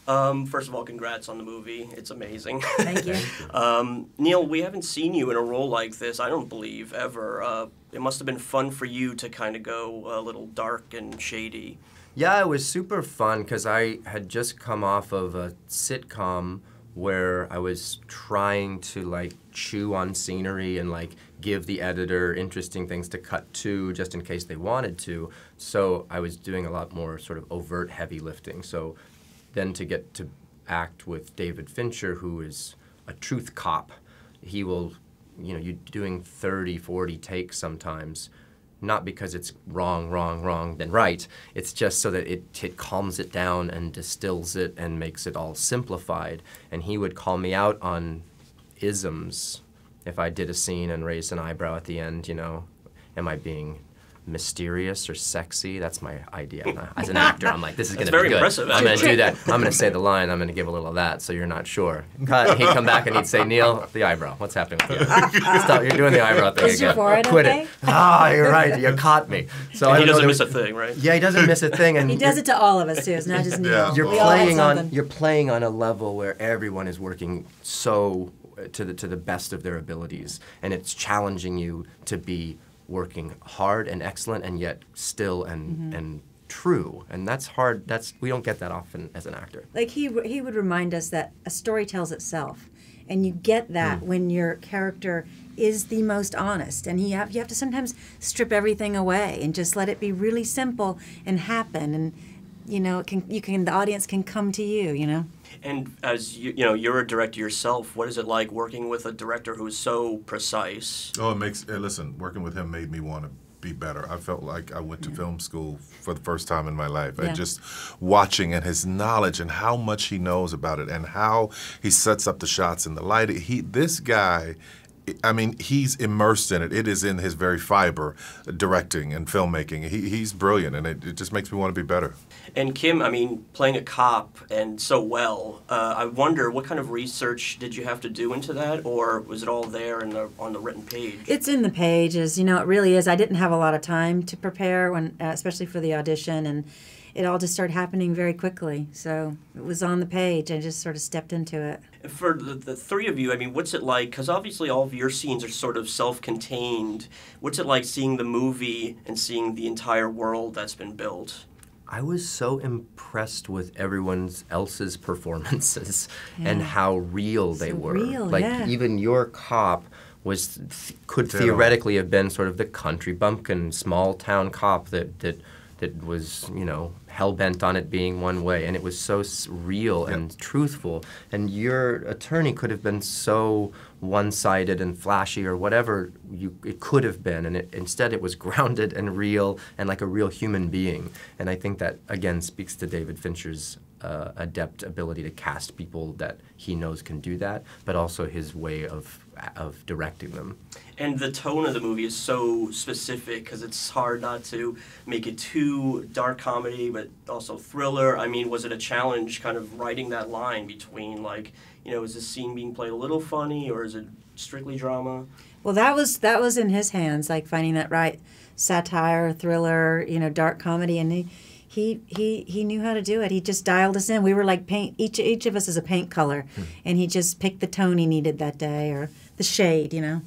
First of all, congrats on the movie. It's amazing. Thank you. Neil, we haven't seen you in a role like this, I don't believe, ever. It must have been fun for you to kind of go a little dark and shady. Yeah, it was super fun because I had just come off of a sitcom where I was trying to like chew on scenery and like give the editor interesting things to cut to just in case they wanted to. So I was doing a lot more sort of overt heavy lifting. So then to get to act with David Fincher, who is a truth cop, he will, you know, you're doing 30, 40 takes sometimes, not because it's wrong, then right. It's just so that it calms it down and distills it and makes it all simplified. And he would call me out on isms if I did a scene and raised an eyebrow at the end, you know. Am I being mysterious or sexy? That's my idea. As an actor, I'm like, this is going to be good. Very impressive. I'm going to do that. I'm going to say the line. I'm going to give a little of that, so you're not sure. Cut. He'd come back and he'd say, Neil, the eyebrow. What's happening with you? Stop. You're doing the eyebrow thing Is again. your forehead Quit okay? it. Ah, you're right. You caught me. So And I he don't doesn't know, miss a thing, right? Yeah, he doesn't miss a thing. And He does it to all of us too. It's not just Neil. Yeah. You're We all have playing something. on a level where everyone is working so to the best of their abilities, and it's challenging you to be working hard and excellent and yet still and true, and that's hard. We don't get that often as an actor. Like he would remind us that a story tells itself, and you get that when your character is the most honest, and you have to sometimes strip everything away and just let it be really simple and happen, and you know the audience can come to you, you know. And as you know, you're a director yourself. What is it like working with a director who is so precise? Oh, it makes, listen, working with him made me want to be better. I felt like I went to film school for the first time in my life. Yeah. And just watching and his knowledge and how much he knows about it and how he sets up the shots and the lighting. This guy, I mean, he's immersed in it. It is in his very fiber, directing and filmmaking. He's brilliant, and it just makes me want to be better. And Kim, I mean, playing a cop and so well, I wonder what kind of research did you have to do into that, or was it all there on the written page? It's in the pages, you know. It really is. I didn't have a lot of time to prepare when, especially for the audition, and it all just started happening very quickly. So it was on the page. I just sort of stepped into it. For the three of you, I mean, what's it like? Because obviously all of your scenes are sort of self-contained. What's it like seeing the movie and seeing the entire world that's been built? I was so impressed with everyone else's performances and how real they were. Real, like yeah. even your cop could theoretically have been sort of the country bumpkin, small town cop that was, you know, hell-bent on it being one way, and it was so real and truthful. And your attorney could have been so one-sided and flashy or whatever it could have been, and instead it was grounded and real and like a real human being. And I think that, again, speaks to David Fincher's adept ability to cast people that he knows can do that, but also his way of directing them. And the tone of the movie is so specific because it's hard not to make it too dark comedy, but also thriller. I mean, was it a challenge kind of writing that line between, like, you know, is this scene being played a little funny or is it strictly drama? Well, that was in his hands, like finding that right satire, thriller, you know, dark comedy, and he knew how to do it. He just dialed us in. We were like paint. Each of us is a paint color, and he just picked the tone he needed that day or the shade, you know.